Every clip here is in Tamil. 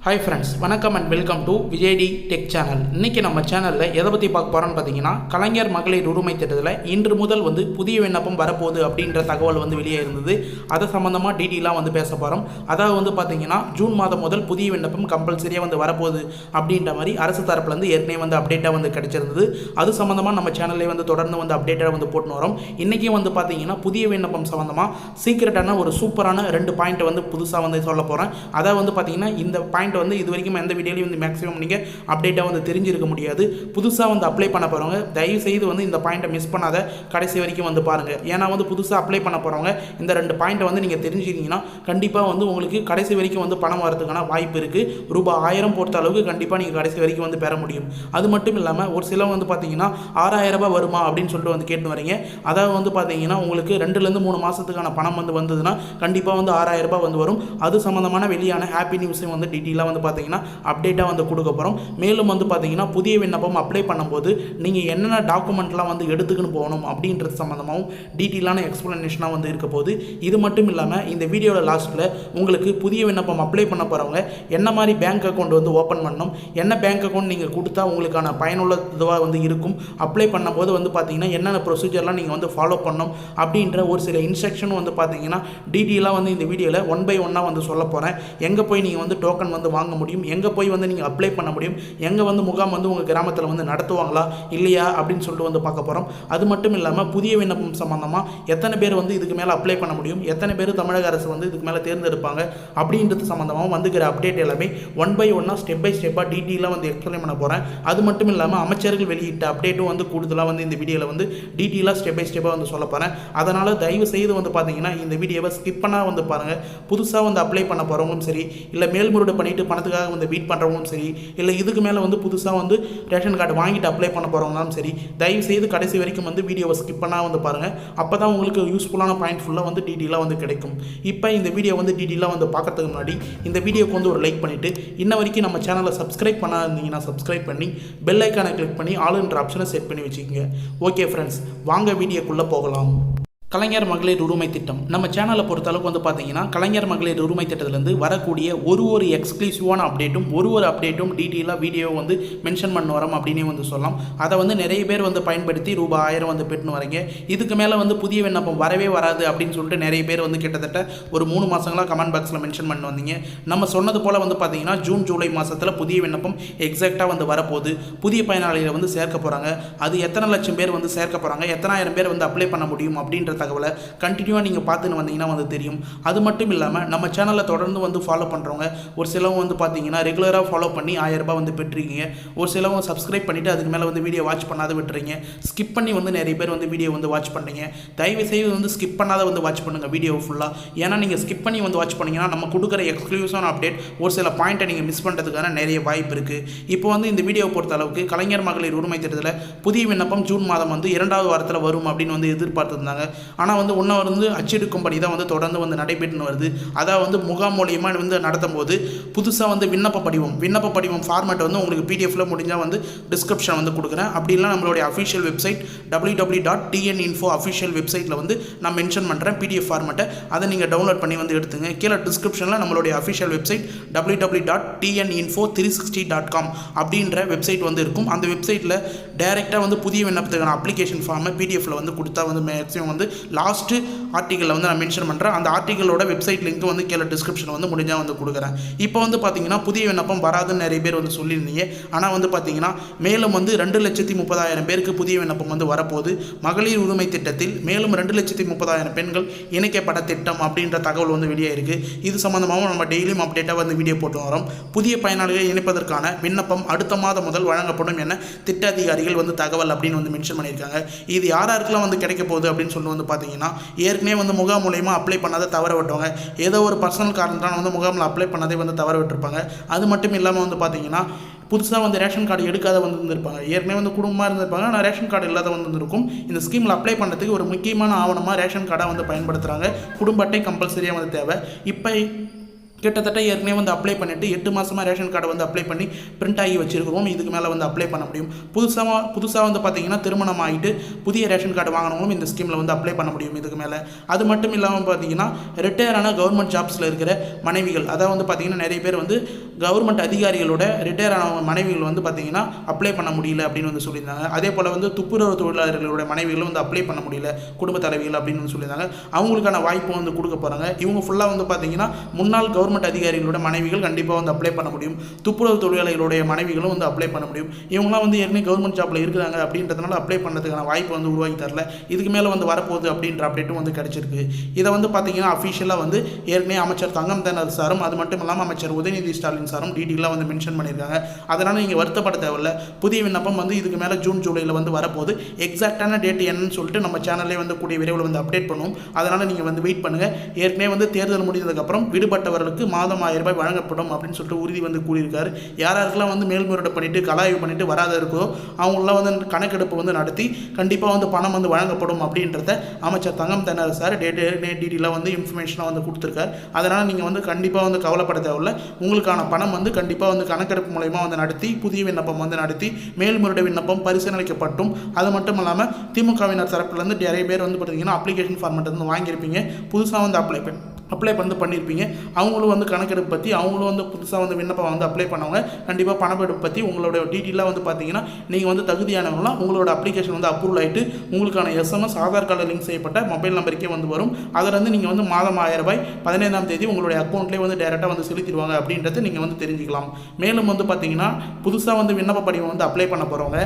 ஹாய் ஃப்ரெண்ட்ஸ், வணக்கம் and welcome to விஜய்டி tech channel. இன்றைக்கி நம்ம சேனலில் எதை பற்றி பார்க்க போகிறோன்னு பார்த்தீங்கன்னா, கலைஞர் மகளிர் உரிமை திட்டத்தில் இன்று முதல் புதிய விண்ணப்பம் வரப்போகுது அப்படின்ற தகவல் வெளியே இருந்தது. அதை சம்மந்தமாக டீட்டெயிலாக பேச போகிறோம். அதாவது பார்த்தீங்கன்னா, ஜூன் மாதம் முதல் புதிய விண்ணப்பம் கம்பல்சரியாக வரப்போகுது அப்படின்ற மாதிரி அரசு தரப்புலேருந்து ஏற்கனவே அப்டேட்டாக கிடைச்சிருந்தது. அது சம்மந்தமாக நம்ம சேனல்லே தொடர்ந்து அப்டேட்டாக போட்டுன்னு வரோம். இன்றைக்கும் பார்த்தீங்கன்னா, புதிய விண்ணப்பம் சம்மந்தமாக சீக்கிரட்டான ஒரு சூப்பரான 2 பாயிண்ட் புதுசாக சொல்ல போகிறேன். அதாவது பார்த்தீங்கன்னா, இந்த பாயிண்ட் இது வரைக்கும் எந்த வீடியோலையும் மேக்ஸிமம் நீங்கள் அப்டேட்டாக தெரிஞ்சிருக்க முடியாது. புதுசாக அப்ளை பண்ண போகிறவங்க தயவு செய்து இந்த பாயிண்ட்டை மிஸ் பண்ணாத கடைசி வரைக்கும் பாருங்கள். ஏன்னா புதுசாக அப்ளை பண்ண போகிறவங்க இந்த 2 பாயிண்ட்டை நீங்கள் தெரிஞ்சுக்கிட்டீங்கன்னா கண்டிப்பாக உங்களுக்கு கடைசி வரைக்கும் பணம் வரதுக்கான வாய்ப்பு இருக்குது. ரூபாய் 1000 பொறுத்த அளவுக்கு கண்டிப்பாக நீங்கள் கடைசி வரைக்கும் பெற முடியும். அது மட்டும் இல்லாமல் ஒரு சில பார்த்தீங்கன்னா 6000 ரூபாய் வருமா அப்படின்னு சொல்லிட்டு கேட்டு வரீங்க. அதாவது பார்த்தீங்கன்னா உங்களுக்கு 2லேருந்து 3 மாதத்துக்கான பணம் வந்ததுன்னா கண்டிப்பாக 6000 ரூபாய் வரும். அது சம்மந்தமான வெளியான ஹாப்பி நியூஸையும் டீட்டெயிலாக பார்த்தீங்கன்னா அப்டேட்டாக கொடுக்க போகிறோம். மேலும் பார்த்தீங்கன்னா புதிய விண்ணப்பம் அப்ளை பண்ணும்போது நீங்கள் என்னென்ன டாக்குமெண்ட்லாம் எடுத்துக்கின்னு போகணும் அப்படின்றது சம்மந்தமாகவும் டீட்டெயிலான எக்ஸ்ப்ளனேஷனாக இருக்க போகுது. இது மட்டும் இல்லாமல் இந்த வீடியோட லாஸ்ட்டில் உங்களுக்கு புதிய விண்ணப்பம் அப்ளை பண்ண போகிறவங்க என்ன மாதிரி பேங்க் அக்கௌண்ட் ஓப்பன் பண்ணணும், என்ன பேங்க் அக்கௌண்ட் நீங்கள் கொடுத்தா உங்களுக்கான பயனுள்ள இதுவாக இருக்கும், அப்ளை பண்ணும்போது பார்த்தீங்கன்னா என்னென்ன ப்ரொசீஜர்லாம் நீங்கள் ஃபாலோ பண்ணணும் அப்படின்ற ஒரு சில இன்ஸ்ட்ரக்ஷனும் பார்த்தீங்கன்னா டீட்டெயிலாக இந்த வீடியோவில் 1 by 1 சொல்ல போகிறேன். எங்கே போய் நீங்கள் டோக்கன் வாங்க முடியும், எங்கே போய் நீங்கள் அப்ளை பண்ண முடியும், எங்கே முகாம் உங்கள் கிராமத்தில் நடத்துவாங்களா இல்லையா அப்படின்னு சொல்லிட்டு பார்க்க போகிறோம். அது மட்டும் இல்லாமல் புதிய விண்ணப்பம் சம்மந்தமாக எத்தனை பேர் இதுக்கு மேலே அப்ளை பண்ண முடியும், எத்தனை பேர் தமிழக அரசு இதுக்கு மேலே தேர்ந்தெடுப்பாங்க அப்படின்றது சம்மந்தமாக வந்துக்கிற அப்டேட் எல்லாமே 1 by 1 ஸ்டெப் பை ஸ்டெப்பாக டீட்டெயிலாக எக்ஸ்பிளைன் பண்ண போகிறேன். அது மட்டும் இல்லாமல் அமைச்சர்கள் வெளியிட்ட அப்டேட்டும் கூடுதலாக இந்த வீடியோவில் டீட்டெயிலாக ஸ்டெப் பை ஸ்டெப்பாக சொல்ல போகிறேன். அதனால் தயவு செய்து பார்த்தீங்கன்னா இந்த வீடியோவை ஸ்கிப் பண்ணால் பாருங்கள். புதுசாக அப்ளை பண்ண போகிறவங்களும் சரி, இல்லை மேல்முறையீடு பண்ணிவிட்டு பணத்துக்காக வெயிட் பண்ணுறவங்களும் சரி, இல்லை இதுக்கு மேலே புதுசாக ரேஷன் கார்டு வாங்கிட்டு அப்ளை பண்ண போகிறவங்களும் சரி, தயவு செய்து கடைசி வரைக்கும் வீடியோவை ஸ்கிப் பண்ணால் பாருங்கள். அப்போ தான் உங்களுக்கு யூஸ்ஃபுல்லான பாயிண்ட் ஃபுல்லாக டீட்டெயிலாக கிடைக்கும். இப்போ இந்த வீடியோ டீட்டெயிலாக பார்க்கறதுக்கு முன்னாடி இந்த வீடியோக்கு ஒரு லைக் பண்ணிவிட்டு இன்ன வரைக்கும் நம்ம சேனலை சப்ஸ்கிரைப் பண்ணாதீங்கன்னா சப்ஸ்கிரைப் பண்ணி பெல் ஐக்கானை கிளிக் பண்ணி ஆல்ன்ற ஆப்ஷனை செட் பண்ணி வச்சுக்கோங்க. ஓகே ஃப்ரெண்ட்ஸ், வாங்க வீடியோக்குள்ளே போகலாம். கலைஞர் மகளிர் உரிமை திட்டம் நம்ம சேனலை பொறுத்தளவுக்கு பார்த்தீங்கன்னா, கலைஞர் மகளிர் உரிமை திட்டத்திலேருந்து வரக்கூடிய ஒரு எக்ஸ்க்ளூசிவான அப்டேட்டும் ஒரு அப்டேட்டும் டீட்டெயிலாக வீடியோ மென்ஷன் பண்ண வரோம் அப்படின்னே சொல்லலாம். அதை நிறைய பேர் பயன்படுத்தி ரூபாய் 1000 பெற்றுன்னு வரீங்க. இதுக்கு மேலே புதிய விண்ணப்பம் வரவே வராது அப்படின்னு சொல்லிட்டு நிறைய பேர் கிட்டத்தட்ட ஒரு 3 மாதங்களாக கமெண்ட் பாக்ஸில் மென்ஷன் பண்ணி வந்தீங்க. நம்ம சொன்னது போல் பார்த்தீங்கன்னா ஜூன் ஜூலை மாதத்தில் புதிய விண்ணப்பம் எக்ஸாக்டாக வரப்போகுது. புதிய பயனாளிகளை சேர்க்க போகிறாங்க. அது எத்தனை லட்சம் பேர் சேர்க்க போகிறாங்க, எத்தனாயிரம் பேர் அப்ளை பண்ண முடியும் அப்படின்ற தகவலை கண்டினியூவாக நீங்கள் பார்த்துன்னு வந்தீங்கன்னா தெரியும். அது மட்டும் இல்லாமல் நம்ம சேனலில் தொடர்ந்து ஃபாலோ பண்ணுறவங்க ஒரு சிலவங்க பார்த்தீங்கன்னா ரெகுலராக ஃபாலோ பண்ணி 1000 ரூபாய் பெற்றிருக்கீங்க. ஒரு சிலவங்க சப்ஸ்கிரைப் பண்ணிவிட்டு அதுக்கு மேலே வீடியோ வாட்ச் பண்ணாத விட்டுறீங்க. ஸ்கிப் பண்ணி நிறைய பேர் வீடியோ வாட்ச் பண்ணுறீங்க. தயவு செய்து ஸ்கிப் பண்ணாத வாட்ச் பண்ணுங்கள் வீடியோ ஃபுல்லாக. ஏன்னா நீங்கள் ஸ்கிப் பண்ணி வாட்ச் பண்ணிங்கன்னா நம்ம கொடுக்குற எக்ஸ்க்ளூசிவான அப்டேட் ஒரு சில பாயிண்ட்டை நீங்கள் மிஸ் பண்ணுறதுக்கான நிறைய வாய்ப்பு இருக்குது. இப்போ இந்த வீடியோ பொறுத்த அளவுக்கு கலைஞர் மகளிர் உரிமை திட்டத்தில் புதிய விண்ணப்பம் ஜூன் மாதம் 2வது வாரத்தில் வரும் அப்படின்னு எதிர்பார்த்துருந்தாங்க. ஆனால் ஒன்று அச்செடுக்கும் படி தான் தொடர்ந்து நடைபெற்றுன்னு வருது. அதாவது முகாம் மூலியமாக நடத்தும் போது புதுசாக விண்ணப்ப படிவம் ஃபார்மேட் உங்களுக்கு பிடிஎஃப்ல முடிஞ்சால் டிஸ்கிரிப்ஷன் கொடுக்குறேன். அப்படிலாம் நம்மளுடைய அஃபிஷியல் வெப்சைட் www.tninfo அஃபிஷியல் வெப்சைட்டில் நான் மென்ஷன் பண்ணுறேன் பிடிஎஃப் ஃபார்மேட்டை. அதை நீங்கள் டவுன்லோட் பண்ணி எடுத்துங்க. கீழே டிஸ்கிரிப்ஷனில் நம்மளுடைய அஃபிஷியல் வெப்சைட் www.tninfo360.com அப்படின்ற வெப்சைட் இருக்கும். அந்த வெப்சைட்டில் டைரெக்டாக புதிய விண்ணப்பத்துக்கான அப்ளிகேஷன் ஃபார்மை பிடிஎஃப்ல கொடுத்தா மேக்ஸிமம் லாஸ்ட்டு ஆர்டிக்கலில் நான் மென்ஷன் பண்ணுறேன். அந்த ஆர்டிக்கலோட வெப்சைட் லிங்க் கீழே டிஸ்கிரிப்ஷன் முடிஞ்சால் கொடுக்குறேன். இப்போ பார்த்தீங்கன்னா புதிய விண்ணப்பம் வராதுன்னு நிறைய பேர் சொல்லியிருந்தீங்க. ஆனால் பார்த்தீங்கன்னா மேலும் 2,30,000 பேருக்கு புதிய விண்ணப்பம் வரப்போகுது. மகளிர் உரிமை திட்டத்தில் மேலும் 2,30,000 பெண்கள் இணைக்கப்பட்ட திட்டம் அப்படின்ற தகவல் வெளியே இருக்குது. இது சம்மந்தமாகவும் நம்ம டெய்லியும் அப்டேட்டாக வீடியோ போட்டு வரோம். புதிய பயனாளிகளை இணைப்பதற்கான விண்ணப்பம் அடுத்த மாதம் முதல் வழங்கப்படும் என திட்ட அதிகாரிகள் தகவல் அப்படின்னு மென்ஷன் பண்ணியிருக்காங்க. இது யாருக்கெல்லாம் கிடைக்க போகுது அப்படின்னு சொல்லி பார்த்தீங்கன்னா, ஏற்கனவே முகாம் மூலயமா அப்ளை பண்ணாத தவற விட்டவங்க, ஏதோ ஒரு பர்சனல் காரணத்தால் முகாமில் அப்ளை பண்ணதே தவற விட்டுருப்பாங்க. அது மட்டும் இல்லாமல் பார்த்தீங்கன்னா புதுசாக ரேஷன் கார்டு எடுக்காத இருந்திருப்பாங்க. ஏற்கனவே குடும்பமாக இருந்திருப்பாங்க, ஆனால் ரேஷன் கார்டு இல்லாத இருந்திருக்கும். இந்த ஸ்கீமில் அப்ளை பண்ணுறதுக்கு ஒரு முக்கியமான ஆவணமாக ரேஷன் கார்டை பயன்படுத்துகிறாங்க. குடும்ப அட்டை கம்பல்சரியாக தேவை. இப்போ கிட்டத்தட்ட ஏற்கனவே வந்து அப்ளை பண்ணிவிட்டு 8 மாதமாக ரேஷன் கார்டை வந்து அப்ளை பண்ணி பிரிண்ட் ஆகி வச்சுருக்கிறோம். இதுக்கு மேலே வந்து அப்ளை பண்ண முடியும். புதுசாக வந்து பார்த்தீங்கன்னா திருமணம் ஆகிட்டு புதிய ரேஷன் கார்டு வாங்கினவங்களும் இந்த ஸ்கீமில் வந்து அப்ளை பண்ண முடியும் இதுக்கு மேலே. அது மட்டும் இல்லாமல் பார்த்தீங்கன்னா ரிட்டையர் ஆன கவர்மெண்ட் ஜாப்ஸில் இருக்கிற மனைவிகள், அதாவது வந்து பார்த்தீங்கன்னா நிறைய பேர் வந்து கவர்மெண்ட் அதிகாரிகளோட ரிட்டையர் ஆன மனைவிகள் வந்து பார்த்தீங்கன்னா அப்ளை பண்ண முடியல அப்படின்னு வந்து சொல்லியிருந்தாங்க. அதே போல் வந்து துப்புரவு தொழிலாளர்களோட மனைவிகளும் வந்து அப்ளை பண்ண முடியல, குடும்ப தலைவிகள் அப்படின்னு வந்து சொல்லியிருந்தாங்க. அவங்களுக்கான வாய்ப்பு வந்து கொடுக்க போகிறாங்க. இவங்க ஃபுல்லாக வந்து பார்த்தீங்கன்னா முன்னாள் கவர்மெண்ட் அதிகாரிகளோட மனைவிகள் கண்டிப்பாக வந்து அப்ளை பண்ண முடியும். துப்புரவு தொழிலாளர்களுடைய மனைவிகளும் வந்து அப்ளை பண்ண முடியும். இவங்களாம் வந்து ஏற்கனவே கவர்மெண்ட் ஜாப்பில் இருக்கிறாங்க அப்படின்றதுனால அப்ளை பண்ணுறதுக்கான வாய்ப்பு வந்து உருவாக்கி தரல. இதுக்கு மேலே வந்து வரப்போகுது அப்படின்ற அப்டேட்டும் வந்து கிடச்சிருக்கு. இதை வந்து பார்த்தீங்கன்னா அஃபிஷியலாக வந்து ஏற்கனவே அமைச்சர் தங்கம் தென்னரசு சாரும் அது மட்டும் இல்லாமல் அமைச்சர் உதயநிதி ஸ்டாலின் சாரும் டீட்டெயிலாக வந்து மென்ஷன் பண்ணியிருக்காங்க. அதனால் நீங்கள் வருத்தப்பட தேவையில்ல. புதிய விண்ணப்பம் வந்து இதுக்கு மேலே ஜூன் ஜூலையில் வந்து வரப்போகுது. எக்ஸாக்டான டேட் என்னன்னு சொல்லிட்டு நம்ம சேனல்லே வந்து கூடிய விரைவில் வந்து அப்டேட் பண்ணுவோம். அதனால் நீங்கள் வந்து வெயிட் பண்ணுங்கள். ஏற்கனவே வந்து தேர்தல் முடிந்ததுக்கப்புறம் விடுபட்டவர்களுக்கு மாதம் 1000 ரூபாய் வழங்கப்படும் அப்படின்னு சொல்லிட்டு உறுதி வந்து கூறியிருக்காரு. யாராருக்கெல்லாம் வந்து மேல்முறையீடு பண்ணிவிட்டு கலாய்வு பண்ணிவிட்டு வராத இருக்கோ அவங்களாம் வந்து கணக்கெடுப்பு வந்து நடத்தி கண்டிப்பாக வந்து பணம் வந்து வழங்கப்படும் அப்படின்றத அமைச்சர் தங்கம் தென்னரசு சார் டீட்டெயிலாக வந்து இன்ஃபர்மேஷனாக வந்து கொடுத்துருக்காரு. அதனால் நீங்கள் வந்து கண்டிப்பாக வந்து கவலைப்பட தேவையில்லை. உங்களுக்கான பணம் வந்து கண்டிப்பாக வந்து கணக்கெடுப்பு மூலயமா வந்து நடத்தி புதிய விண்ணப்பம் வந்து நடத்தி மேல்முறையீடு விண்ணப்பம் பரிசீலனைக்கப்பட்டும். அது மட்டும் இல்லாமல் திமுகவினர் தரப்புலேருந்து நிறைய பேர் வந்து பார்த்தீங்கன்னா அப்ளிகேஷன் ஃபார்மெட் வந்து வாங்கியிருப்பீங்க. புதுசாக வந்து அப்ளை வந்து பண்ணியிருப்பீங்க. அவங்களும் வந்து கணக்கெடுப்பு பற்றி அவங்களும் வந்து புதுசாக வந்து விண்ணப்பம் வந்து அப்ளை பண்ணவங்க கண்டிப்பாக பணப்பெடுப்பு பற்றி உங்களோட டீட்டெயிலாக வந்து பார்த்தீங்கன்னா நீங்கள் வந்து தகுதியானவங்களாம் உங்களோட அப்ளிகேஷன் வந்து அப்ரூவல் ஆகிட்டு உங்களுக்கான SMS ஆதார் கார்டு லிங்க் செய்யப்பட்ட மொபைல் நம்பருக்கே வந்து வரும். அதிலிருந்து நீங்கள் வந்து மாதம் 1000 ரூபாய் 15ஆம் தேதி உங்களுடைய அக்கௌண்ட்லேயே வந்து டேரெக்டாக வந்து செலுத்திடுவாங்க அப்படின்றத நீங்கள் வந்து தெரிஞ்சுக்கலாம். மேலும் வந்து பார்த்தீங்கன்னா புதுசாக வந்து விண்ணப்ப படிவம் வந்து அப்ளை பண்ண போகிறவங்க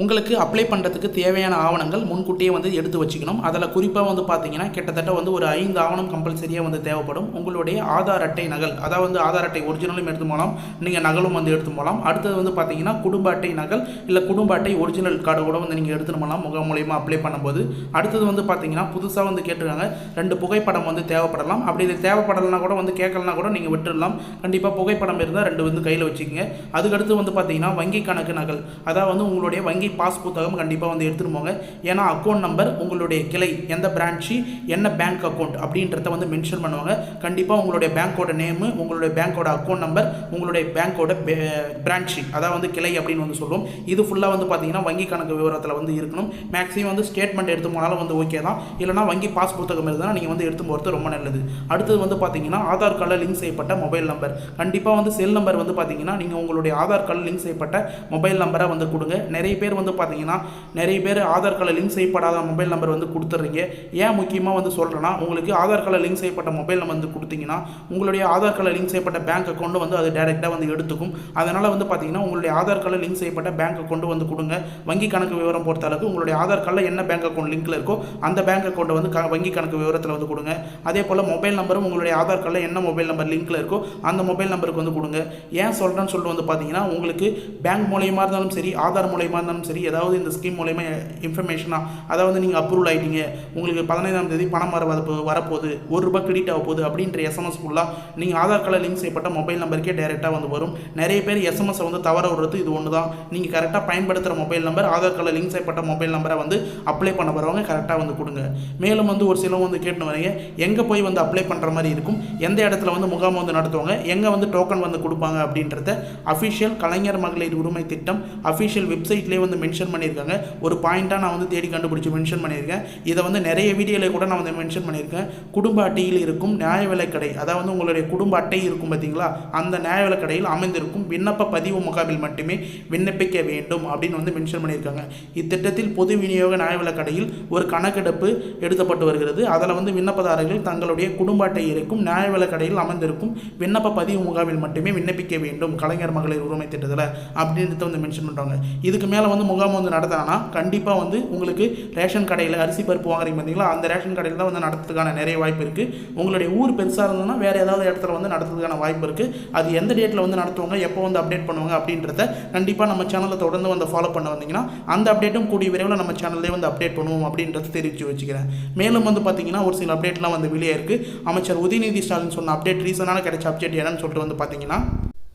உங்களுக்கு அப்ளை பண்ணுறதுக்கு தேவையான ஆவணங்கள் முன்கூட்டியே வந்து எடுத்து வச்சுக்கணும். அதில் குறிப்பாக வந்து பார்த்தீங்கன்னா கிட்டத்தட்ட வந்து ஒரு 5 ஆவணம் கம்பல்சரியாக வந்து தேவைப்படும். உங்களுடைய ஆதார் அட்டை நகல், அதாவது வந்து ஆதார் அட்டை ஒரிஜினலும் எடுத்து போகலாம், நீங்கள் நகலும் வந்து எடுத்து போகலாம். அடுத்தது வந்து பார்த்தீங்கன்னா குடும்ப அட்டை நகல் இல்லை குடும்ப அட்டை ஒரிஜினல் கார்டு கூட வந்து நீங்கள் எடுத்துகிட்டு போகலாம் முகம் மூலியமாக அப்ளை பண்ணும்போது. அடுத்தது வந்து பார்த்தீங்கன்னா புதுசாக வந்து கேட்டுருக்காங்க 2 புகைப்படம் வந்து தேவைப்படலாம். அப்படி இது தேவைப்படலைனா கூட வந்து கேட்கலனா கூட நீங்கள் விட்டுடலாம். கண்டிப்பாக புகைப்படம் இருந்தால் 2 வந்து கையில் வச்சுக்கோங்க. அதுக்கடுத்து வந்து பார்த்தீங்கன்னா வங்கி கணக்கு நகல், அதாவது வந்து உங்களுடைய வங்கி பாஸ் புத்தகம் கண்டிப்பாக வந்து எடுத்துகிட்டு போங்க. ஏன்னா அக்கௌண்ட் நம்பர், உங்களுடைய கிளை எந்த பிரான்ச்சு, என்ன பேங்க் அக்கௌண்ட் அப்படின்றத வந்து மென்ஷன் பண்ணுவாங்க. கண்டிப்பாக உங்களுடைய பேங்க்கோட நேமு, உங்களுடைய பேங்க்கோட அக்கௌண்ட் நம்பர், உங்களுடைய பேங்க்கோட பிரான்ச்சு, அதாவது வந்து கிளை அப்படின்னு வந்து சொல்லுவோம். இது ஃபுல்லாக வந்து பார்த்தீங்கன்னா வங்கி கணக்கு விவரத்தில் வந்து இருக்கணும். மேக்ஸிமம் வந்து ஸ்டேட்மெண்ட் எடுத்து போனாலும் வந்து ஓகே தான். இல்லைனா வங்கி பாஸ் புத்தகம் இருந்தால் நீங்கள் வந்து எடுத்து போகிறது ரொம்ப நல்லது. அடுத்தது வந்து பார்த்தீங்கன்னா ஆதார் கார்டில் லிங்க் செய்யப்பட்ட மொபைல் நம்பர், கண்டிப்பாக வந்து செல் நம்பர் வந்து பார்த்தீங்கன்னா நீங்கள் உங்களுடைய ஆதார் கார்டில் லிங்க் செய்யப்பட்ட மொபைல் நம்பரை வந்து கொடுங்க. நிறைய பேர் வந்து பார்த்தீங்கன்னா ஆதார் கார்டில் லிங்க் செய்யப்படாத மொபைல் நம்பர் வந்து கொடுத்துட்றீங்க. ஏன் முக்கியமாக வந்து சொல்கிறேன்னா, உங்களுக்கு ஆதார் கார்டில் லிங்க் செய்யப்பட்ட மொபைல் நம்பர் வந்து கொடுத்தீங்கன்னா உங்களுடைய ஆதார் கார்டில் லிங்க் செய்யப்பட்ட பேங்க் அக்கௌண்ட் வந்து அது டேரெக்டாக வந்து எடுத்துக்கும். அதனால் வந்து பார்த்தீங்கன்னா உங்களுடைய ஆதார் கார்டில் லிங்க் செய்யப்பட்ட பேங்க் அக்கௌண்ட் வந்து கொடுங்க. வங்கி கணக்கு விவரம் பொறுத்த அளவுக்கு உங்களுடைய ஆதார் கார்டில் என்ன பேங்க் அக்கௌண்ட் லிங்க்கில் இருக்கோ அந்த பேங்க் அக்கௌண்ட்டை வந்து வங்கி கணக்கு விவரத்தில் வந்து கொடுங்க. அதே போல் மொபைல் நம்பரும் உங்களுடைய ஆதார் கார்டில் என்ன மொபைல் நம்பர் லிங்க்கில் இருக்கோ அந்த மொபைல் நம்பருக்கு வந்து கொடுங்க. ஏன் சொல்கிறேன்னு சொல்லிட்டு வந்து பார்த்தீங்கன்னா உங்களுக்கு பேங்க் மூலியமாக இருந்தாலும் சரி, ஆதார் மூலியமாக இருந்தாலும் சரி, ஏதாவது இந்த ஸ்கீம் மூலயமா இன்ஃபர்மேஷனாக அதாவது நீங்கள் அப்ரூவல் ஆகிட்டீங்க, உங்களுக்கு 15ஆம் தேதி பணம் வரப்போகுது, ₹1 கிரெடிட் ஆக போகுது அப்படின்ற SMS ஃபுல்லாக நீங்கள் ஆதார் கார்டில் லிங்க் செய்யப்பட்ட மொபைல் நம்பருக்கே டேரெக்டாக வந்து வரும். நிறைய பேர் SMS-ஐ வந்து தவற விடுறது இது ஒன்று தான். நீங்கள் கரெக்டாக பயன்படுத்துகிற மொபைல் நம்பர், ஆதார் கார்டில் லிங்க் செய்யப்பட்ட மொபைல் நம்பரை வந்து அப்ளை பண்ண வரவங்க கரெக்டாக வந்து கொடுங்க. மேலும் வந்து ஒரு சிலவங்க வந்து கேட்டு வரீங்க எங்கே போய் வந்து அப்ளை பண்ணுற மாதிரி இருக்கும், எந்த இடத்துல வந்து முகாம் வந்து நடத்துவாங்க, எங்கே வந்து டோக்கன் வந்து கொடுப்பாங்க அப்படின்றத அஃபிஷியல் கலைஞர் மகளிர் உரிமை திட்டம் அஃபிஷியல் வெப்சைட்லேயே வந்து மென்ஷன் பண்ணியிருக்காங்க. ஒரு பாயிண்ட்டாக நான் வந்து தேடி கண்டுபிடிச்சி மென்ஷன் பண்ணியிருக்கேன். இதை வந்து நிறைய வீடியோவில் கூட நான் வந்து மென்ஷன் பண்ணியிருக்கேன். குடும்ப அட்டையில் இருக்கும் நியாய விலைக்கடை, அதாவது உங்களுடைய குடும்ப அட்டை இருக்கும் பார்த்தீங்களா, அந்த நியாய விலைக்கடையில் அமைந்திருக்கும் விண்ணப்ப பதிவு முகாமில் மட்டுமே விண்ணப்பிக்க வேண்டும் அப்படின்னு வந்து மென்ஷன் பண்ணியிருக்காங்க. இத்திட்டத்தில் பொது விநியோக நியாய விலைக்கடையில் ஒரு கணக்கெடுப்பு எடுக்கப்பட்டு வருகிறது. அதில் வந்து விண்ணப்பதாரர்கள் தங்களுடைய குடும்ப அட்டை இருக்கும் நியாய விலைக்கடையில் அமைந்திருக்கும் விண்ணப்ப பதிவு முகாமில் மட்டுமே விண்ணப்பிக்க வேண்டும் கலைஞர் மகளிர் உரிமை திட்டத்தில் அப்படின்றத வந்து மென்ஷன் பண்ணுறாங்க. இதுக்கு மேலே வந்து முகாம் வந்து நடத்தினா கண்டிப்பாக வந்து உங்களுக்கு ரேஷன் கடையில் அரிசி பருப்பு வாங்குறீங்க பார்த்தீங்களா, அந்த ரேஷன் கடையில் தான் வந்து நடத்துறதுக்கான நிறைய வாய்ப்பு இருக்குது. உங்களுடைய ஊர் பெருசாக இருந்ததுன்னா வேறு ஏதாவது இடத்துல வந்து நடத்துறதுக்கான வாய்ப்பு இருக்குது. அது எந்த டேட்டில் வந்து நடத்துவாங்க, எப்போ வந்து அப்டேட் பண்ணுவாங்க அப்படின்றத கண்டிப்பாக நம்ம சேனலில் தொடர்ந்து வந்து ஃபாலோ பண்ண வந்தீங்கன்னா அந்த அப்டேட்டும் கூடிய விரைவில் நம்ம சேனல்லே வந்து அப்டேட் பண்ணுவோம் அப்படின்றத தெரிவித்து வச்சுக்கிறேன். மேலும் வந்து பார்த்தீங்கன்னா ஒரு சில அப்டேட்லாம் வந்து வெளியே இருக்குது. அமைச்சர் உதயநிதி ஸ்டாலின் சொன்ன அப்டேட், ரீசனான கிடைச்ச அப்டேட் என்னன்னு சொல்லிட்டு வந்து பார்த்தீங்கன்னா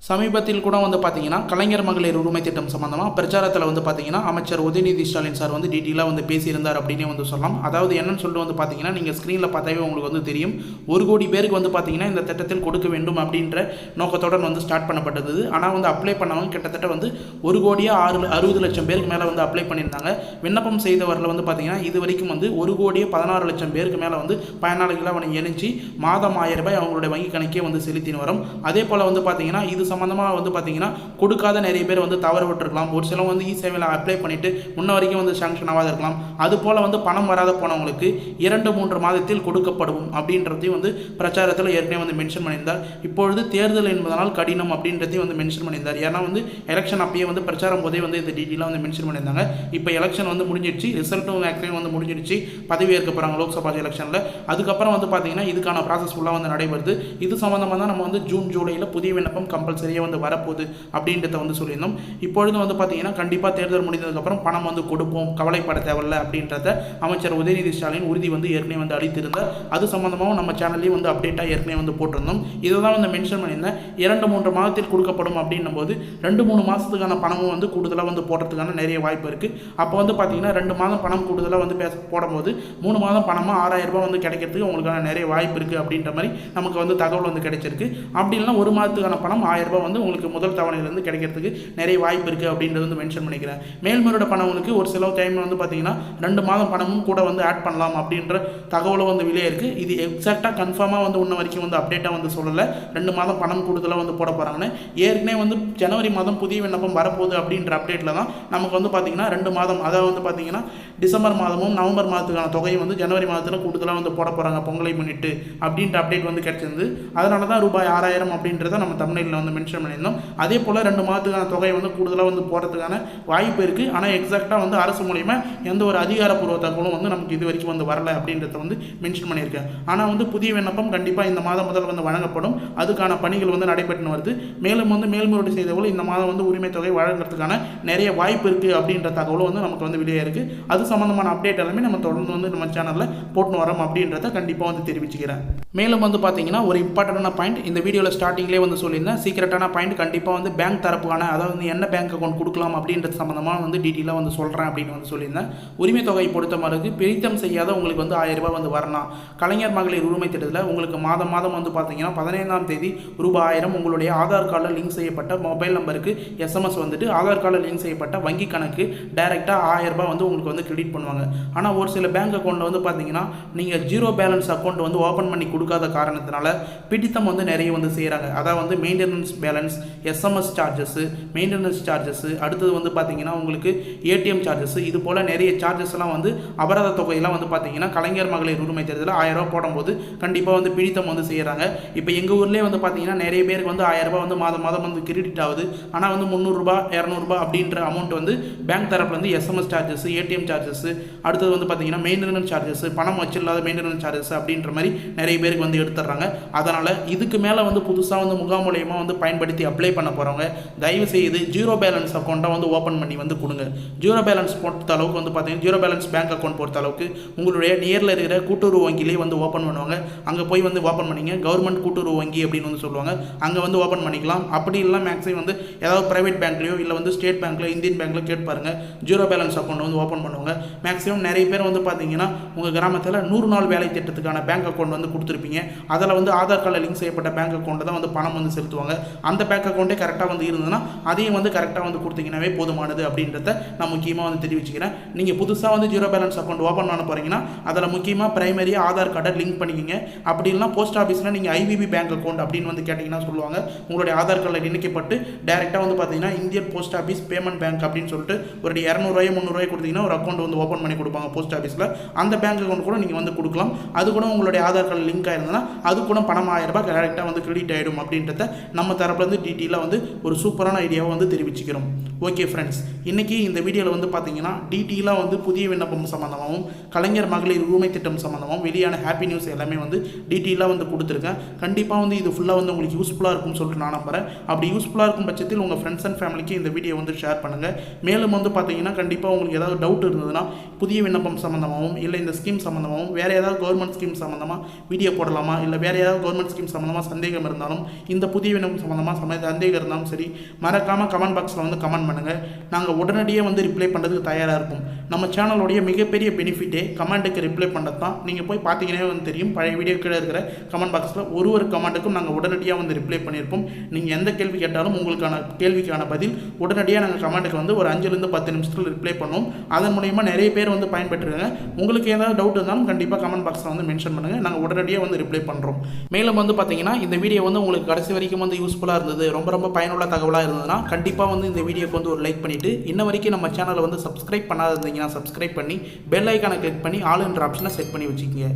சமீபத்தில் கூட வந்து பார்த்தீங்கன்னா கலைஞர் மகளிர் உரிமை திட்டம் சம்மந்தமாக பிரச்சாரத்தில் வந்து பார்த்தீங்கன்னா அமைச்சர் உதயநிதி ஸ்டாலின் சார் வந்து டீட்டெயிலாக வந்து பேசியிருந்தார் அப்படின்னே வந்து சொல்லலாம். அதாவது என்னன்னு சொல்லிட்டு வந்து பார்த்தீங்கன்னா நீங்கள் ஸ்க்ரீனில் பார்த்தாவே உங்களுக்கு வந்து தெரியும். 1 கோடி பேருக்கு வந்து பார்த்தீங்கன்னா இந்த திட்டத்தில் கொடுக்க வேண்டும் அப்படின்ற நோக்கத்துடன் வந்து ஸ்டார்ட் பண்ணப்பட்டது. ஆனால் வந்து அப்ளை பண்ணவங்க கிட்டத்தட்ட வந்து 1,60,00,000 பேருக்கு மேலே வந்து அப்ளை பண்ணியிருந்தாங்க. விண்ணப்பம் செய்தவரில் வந்து பார்த்தீங்கன்னா இது வரைக்கும் வந்து 1,16,00,000 பேருக்கு மேலே வந்து பயனாளிகளாக வந்து இணைச்சி மாதம் 1000 ரூபாய் அவங்களுடைய வங்கி கணக்கே வந்து செலுத்தின்னு வரும். அதே போல் வந்து பார்த்தீங்கன்னா இது சம்மந்தமாக வந்து பார்த்தீங்கன்னா கொடுக்காத நிறைய பேர் வந்து தவறு விட்டுருக்கலாம். ஒரு சிலவங்க வந்து சேவையில் அப்ளை பண்ணிவிட்டு முன்ன வரைக்கும் வந்து சாங்ஷன் ஆகாத இருக்கலாம். அது போல் வந்து பணம் வராத போனவங்களுக்கு 2-3 மாதத்தில் கொடுக்கப்படும் அப்படின்றதையும் வந்து பிரச்சாரத்தில் ஏற்கனவே வந்து மென்ஷன் பண்ணியிருந்தார். இப்பொழுது தேர்தல் என்பதனால் கடினம் அப்படின்றதையும் வந்து மென்ஷன் பண்ணியிருந்தார். ஏன்னா வந்து எலெக்ஷன் அப்பயே வந்து பிரச்சாரம் போதே வந்து இந்த டீட்டெயிலாக வந்து மென்ஷன் பண்ணியிருந்தாங்க. இப்போ எலெக்ஷன் வந்து முடிஞ்சிடுச்சு, ரிசல்ட்டும் ஆக்சுவலி வந்து முடிஞ்சிடுச்சு, பதவி ஏற்க போகிறாங்க லோக்சபா எலெக்ஷனில். அதுக்கப்புறம் வந்து பார்த்தீங்கன்னா இதுக்கான ப்ராசஸ் ஃபுல்லாக வந்து நடைபெறுது. இது சம்மந்தமாக தான் நம்ம வந்து ஜூன் ஜூலையில் புதிய விண்ணப்பம் கம்பல்சரியாக வந்து வரப்போகுது அப்படின்றத வந்து சொல்லியிருந்தோம். இப்பொழுது வந்து பார்த்தீங்கன்னா கண்டிப்பாக தேர்தல் முடிந்ததுக்கப்புறம் பணம் வந்து கொடுப்போம், கவலைப்பட தேவையில்லை அப்படின்றத அமைச்சர் உதயநிதி ஸ்டாலின் உறுதி வந்து ஏற்கனவே வந்து அளித்திருந்தார். அது சம்மந்தமாகவும் நம்ம சேனல்லையும் வந்து அப்டேட்டாக ஏற்கனவே வந்து போட்டிருந்தோம். இதை தான் வந்து மென்ஷன் பண்ணியிருந்தேன். 2-3 மாதத்தில் கொடுக்கப்படும் அப்படின்னும் போது 2-3 மாதத்துக்கான பணமும் வந்து கூடுதலாக வந்து போடுறதுக்கான நிறைய வாய்ப்பு இருக்குது. அப்போ வந்து பார்த்தீங்கன்னா 2 மாதம் பணம் கூடுதலாக வந்து போடும்போது 3 மாதம் பணமாக 6,000 ரூபாய் வந்து கிடைக்கிறதுக்கு உங்களுக்கான நிறைய வாய்ப்பு இருக்குது அப்படின்ற மாதிரி நமக்கு வந்து தகவல் வந்து கிடைச்சிருக்கு. அப்படி இல்லைனா 1 மாதத்துக்கான பணம் 1000 ரூபாய் வந்து உங்களுக்கு முதல் தவணையிலிருந்து கிடைக்கிறதுக்கு நிறைய வாய்ப்பு இருக்குது அப்படின்றது வந்து மென்ஷன் பண்ணிக்கிறேன். மேல்முறையோட பணங்களுக்கு ஒரு சில டைம் வந்து பார்த்தீங்கன்னா 2 மாதம் பணமும் கூட வந்து ஆட் பண்ணலாம் அப்படின்ற தகவலும் வந்து வெளியே இருக்குது. இது எக்ஸாக்டாக கன்ஃபார்மாக வந்து இன்ன வரைக்கும் வந்து அப்டேட்டாக வந்து சொல்லலை 2 மாதம் பணம் கூடுதலாக வந்து போட போகிறாங்கன்னு. ஏற்கனவே வந்து ஜனவரி மாதம் புதிய விண்ணப்பம் வரப்போகுது அப்படின்ற அப்டேட்டில் தான் நமக்கு வந்து பார்த்தீங்கன்னா 2 மாதம், அதாவது வந்து பார்த்தீங்கன்னா டிசம்பர் மாதமும் நவம்பர் மாதத்துக்கான தொகையை வந்து ஜனவரி மாதத்தில் கூடுதலாக வந்து போட போகிறாங்க பொங்கலை முன்னிட்டு அப்படின்ற அப்டேட் வந்து கிடைச்சிருந்து. அதனால தான் ரூபாய் 6,000 அப்படின்றத நம்ம தமிழில் வந்து மென்ஷன் பண்ணியிருந்தோம். அதே போல் 2 மாதத்துக்கான தொகையை வந்து கூடுதலாக வந்து போடுறதுக்கான வாய்ப்பு இருக்குது. ஆனால் எக்ஸாக்டாக வந்து அரசு மூலிமா எந்த ஒரு அதிகாரப்பூர்வ தகவலும் வந்து நமக்கு இது வரைக்கும் வந்து வரலை அப்படின்றத வந்து மென்ஷன் பண்ணியிருக்கேன். ஆனால் வந்து புதிய விண்ணப்பம் கண்டிப்பாக இந்த மாதம் முதல் வந்து வழங்கப்படும். அதுக்கான பணிகள் வந்து நடைபெற்று வருது. மேலும் வந்து மேல்முறையீடு செய்தவர்கள் இந்த மாதம் வந்து உரிமை தொகை வழங்குறதுக்கான நிறைய வாய்ப்பு இருக்குது அப்படின்ற தகவலும் வந்து நமக்கு வந்து வெளியே இருக்குது. அது சம்மந்தமான அப்டேட் எல்லாமே நம்ம தொடர்ந்து வந்து நம்ம சேனலில் போட்டு வரோம் அப்படின்றத கண்டிப்பாக வந்து தெரிவிச்சுக்கிறேன். மேலும் வந்து பார்த்தீங்கன்னா ஒரு இம்பார்ட்டண்டான பாயிண்ட் இந்த வீடியோவில் ஸ்டார்டிங்லேயே வந்து சொல்லியிருந்தேன். சீக்கிரட்டான பாயிண்ட் கண்டிப்பாக வந்து பேங்க் தரப்புக்கான, அதாவது வந்து என்ன பேங்க் அக்கௌண்ட் கொடுக்கலாம் அப்படின்றது சம்மந்தமாக வந்து டீட்டெயிலாக வந்து சொல்கிறேன் அப்படின்னு வந்து சொல்லியிருந்தேன். உரிமை தொகை பொறுத்த மாதிரி பிரித்தம் செய்யாத உங்களுக்கு வந்து 1000 ரூபாய் வந்து வரலாம். கலைஞர் மகளிர் உரிமை திட்டத்தில் உங்களுக்கு மாதம் வந்து பார்த்தீங்கன்னா 15ஆம் தேதி ரூபாய் 1000 உங்களுடைய ஆதார் கார்டில் லிங்க் செய்யப்பட்ட மொபைல் நம்பருக்கு எஸ்எம்எஸ் வந்துட்டு ஆதார் கார்டில் லிங்க் செய்யப்பட்ட வங்கி கணக்கு டைரெக்டாக 1000 ரூபாய் வந்து உங்களுக்கு வந்து கிரெடிட் பண்ணுவாங்க. ஆனால் ஒரு சில பேங்க் அக்கௌண்ட்டில் வந்து பார்த்தீங்கன்னா நீங்கள் ஜீரோ பேலன்ஸ் அக்கௌண்ட் வந்து ஓப்பன் பண்ணி கொடுக்காத காரணத்தினால பிடித்தம் வந்து நிறைய வந்து செய்கிறாங்க. அதாவது வந்து maintenance balance, SMS charges, maintenance charges, அடுத்தது வந்து பார்த்தீங்கன்னா உங்களுக்கு ஏடிஎம் சார்ஜஸ், இது போல் நிறைய சார்ஜஸ்லாம் வந்து அபராத தொகையெல்லாம் வந்து பார்த்தீங்கன்னா கலைஞர் மகளிர் உரிமை தேர்தலில் 1000 ரூபாய் போடும்போது கண்டிப்பாக வந்து பிடித்தம் வந்து செய்கிறாங்க. இப்போ எங்கள் ஊர்லேயே வந்து பார்த்தீங்கன்னா நிறைய பேருக்கு வந்து 1000 ரூபாய் வந்து மாதம் வந்து கிரெடிட் ஆகுது. ஆனால் வந்து 300 ரூபாய் 200 ரூபாய் அப்படின்ற அமௌண்ட் வந்து பேங்க் தரப்புலேருந்து எஸ்எம்எஸ் சார்ஜஸ், ஏடிஎம் சார்ஜஸ், அடுத்தது வந்து பார்த்தீங்கன்னா மெயின்டெனன்ஸ் சார்ஜஸ், பணம் வச்சில்லாத மெயின்டெனன்ஸ் சார்ஜஸ் அப்படின்ற மாதிரி நிறைய பேருக்கு வந்து எடுத்துடுறாங்க. அதனால் இதுக்கு மேலே வந்து புதுசாக வந்து முகாம் மூலியமாக வந்து பயன்படுத்தி அப்ளை பண்ண போகிறவங்க தயவு செய்து ஜீரோ பேலன்ஸ் அக்கௌண்ட்டை வந்து ஓப்பன் பண்ணி வந்து கொடுங்க. ஜீரோ பேலன்ஸ் பொறுத்த அளவுக்கு வந்து பார்த்தீங்கன்னா ஜீரோ பேலன்ஸ் பேங்க் அக்கௌண்ட் பொறுத்த அளவுக்கு உங்களுடைய நியரில் இருக்கிற கூட்டுறவு வங்கியிலே வந்து ஓப்பன் பண்ணுவாங்க. அங்கே போய் வந்து ஓப்பன் பண்ணிங்க. கவர்மெண்ட் கூட்டுறவு வங்கி அப்படின்னு வந்து சொல்லுவாங்க. அங்கே வந்து ஓப்பன் பண்ணிக்கலாம். அப்படி இல்லை மேக்ஸிமம் வந்து ஏதாவது ப்ரைவேட் பேங்க்லையோ இல்லை வந்து ஸ்டேட் பேங்க்கில் இந்தியன் பேங்க்கில் கேட்டு பாருங்கள், ஜீரோ பேலன்ஸ் அக்கௌண்ட் வந்து ஓப்பன் பண்ணுவாங்க. மேக்ஸிமம் நிறைய பேர் வந்து பார்த்தீங்கன்னா உங்கள் கிராமத்தில் 100 நாள் வேலை திட்டத்துக்கான பேங்க் அக்கௌண்ட் வந்து கொடுத்துருப்பீங்க. அதில் வந்து ஆதார் கார்டில் லிங்க் செய்யப்பட்ட பேங்க் அக்கௌண்ட்டில் தான் வந்து பணம் வந்து செலுத்துவாங்க. அந்த பேங்க் அக்கௌண்ட்டே கரெக்டாக வந்து இருந்ததுன்னா அதையும் வந்து கரெக்டாக வந்து கொடுத்தீங்கன்னாவே போதுமானது அப்படின்றத நான் முக்கியமாக வந்து தெரிவிச்சுக்கிறேன். நீங்கள் புதுசாக வந்து ஜீரோ பேலன்ஸ் அக்கௌண்ட் ஓப்பன் பண்ண போகிறீங்கன்னா அதில் முக்கியமாக பிரைமரியாக ஆதார் கார்டை லிங்க் பண்ணிக்கிங்க. அப்படி இல்லைனா போஸ்ட் ஆஃபீஸில் நீங்கள் ஐபிபி பேங்க் அக்கௌண்ட் அப்படின்னு வந்து கேட்டிங்கன்னா சொல்லுவாங்க. உங்களுடைய ஆதார் கார்டில் இணைக்கப்பட்டு டேரெக்டாக வந்து பார்த்தீங்கன்னா Indian post office payment bank அப்படின்னு சொல்லிட்டு ஒரு 200 ரூபாய் 300 ரூபாய் கொடுத்தீங்கன்னா ஒரு அக்கௌண்ட் வந்து ஓப்பன் பண்ணி கொடுப்பாங்க போஸ்ட் ஆஃபீஸில். அந்த பேங்க் அக்கௌண்ட் கூட நீங்கள் வந்து கொடுக்கலாம். அது கூட உங்களுடைய ஆதார் கார்டில் லிங்க் ஆயிருந்ததுன்னா அது கூட பணம் 1000 ரூபாய் டேரெக்டாக வந்து கிரெடிட் ஆகிடும் அப்படின்றத நம்ம தரப்புலேருந்து டீட்டெயிலாக வந்து ஒரு சூப்பரான ஐடியாவை வந்து தெரிவிச்சுக்கிறோம். ஓகே ஃப்ரெண்ட்ஸ், இன்றைக்கி இந்த வீடியோவில் வந்து பார்த்தீங்கன்னா டீட்டெயிலாக வந்து புதிய விண்ணப்பம் சம்மந்தமாகவும் கலைஞர் மகளிர் உரிமை திட்டம் சம்மந்தமாகவும் வெளியான ஹாப்பி நியூஸ் எல்லாமே வந்து டீட்டெயிலாக வந்து கொடுத்துருக்கேன். கண்டிப்பாக வந்து இது ஃபுல்லாக வந்து உங்களுக்கு யூஸ்ஃபுல்லாக இருக்கும்னு சொல்லிட்டு நான் நம்புகிறேன். அப்படி யூஸ்ஃபுல்லாக இருக்கும் பட்சத்தில் உங்கள் ஃப்ரெண்ட்ஸ் அண்ட் ஃபேமிலிக்கு இந்த வீடியோ வந்து ஷேர் பண்ணுங்கள். மேலும் வந்து பார்த்தீங்கன்னா கண்டிப்பாக உங்களுக்கு ஏதாவது டவுட் இருந்ததுன்னா புதிய விண்ணப்பம் சம்மந்தமாகவும் இல்லை இந்த ஸ்கீம் சம்மந்தமாகவும் வேறு ஏதாவது கவர்மெண்ட் ஸ்கீம் சம்மந்தமாக வீடியோ போடலாமா இல்லை வேறு ஏதாவது கவர்மெண்ட் ஸ்கீம் சம்மந்தமாக சந்தேகம் இருந்தாலும் இந்த புதிய விண்ணப்பம் சம்மந்தமாக சந்தேகம் இருந்தாலும் சரி மறக்காமல் கமெண்ட் பாக்ஸில் வந்து கமெண்ட் பண்ணுங்கள். நாங்கள் உடனடியாக வந்து ரிப்ளை பண்ணுறதுக்கு தயாராக இருப்போம். நம்ம சேனலோடைய மிகப்பெரிய பெனிஃபிட்டே கமெண்ட்டுக்கு ரிப்ளை பண்ணது தான். நீங்கள் போய் பார்த்தீங்கன்னா வந்து தெரியும், பழைய வீடியோ கீழே இருக்கிற கமெண்ட் பாக்ஸில் ஒரு கமெண்ட்டுக்கும் நாங்கள் உடனடியாக வந்து ரிப்ளை பண்ணியிருப்போம். நீங்கள் எந்த கேள்வி கேட்டாலும் உங்களுக்கான கேள்விக்கான பதில் உடனடியாக நாங்கள் கமெண்ட்டுக்கு வந்து ஒரு 5லேருந்து 10 நிமிஷத்தில் ரிப்ளை பண்ணுவோம். அதன் மூலிமா நிறைய பேர் வந்து பயன்பெற்றுருங்க. உங்களுக்கு ஏதாவது டவுட் இருந்தாலும் கண்டிப்பாக கமெண்ட் பாக்ஸில் வந்து மென்ஷன் பண்ணுங்கள். நாங்கள் உடனடியாக வந்து ரிப்ளை பண்ணுறோம். மேலும் வந்து பார்த்தீங்கன்னா இந்த வீடியோ வந்து உங்களுக்கு கடைசி வரைக்கும் வந்து யூஸ்ஃபுல்லாக இருந்தது, ரொம்ப பயனுள்ள தகவலாக இருந்ததுன்னா கண்டிப்பாக வந்து இந்த வீடியோக்கு வந்து ஒரு லைக் பண்ணிவிட்டு இன்ன வரைக்கும் நம்ம சேனலை வந்து சப்ஸ்கிரைப் பண்ணாத இருந்தீங்கன்னா சப்ஸ்கிரைப் பண்ணி பெல் ஐக்கானை கிளிக் பண்ணி ஆல் என்ற ஆப்ஷனை செட் பண்ணி வச்சுக்கோங்க.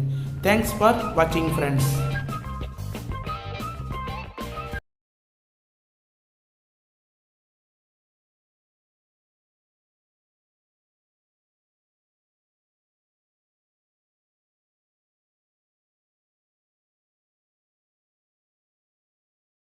தேங்க்ஸ் ஃபார் வாட்சிங் ஃப்ரெண்ட்ஸ்.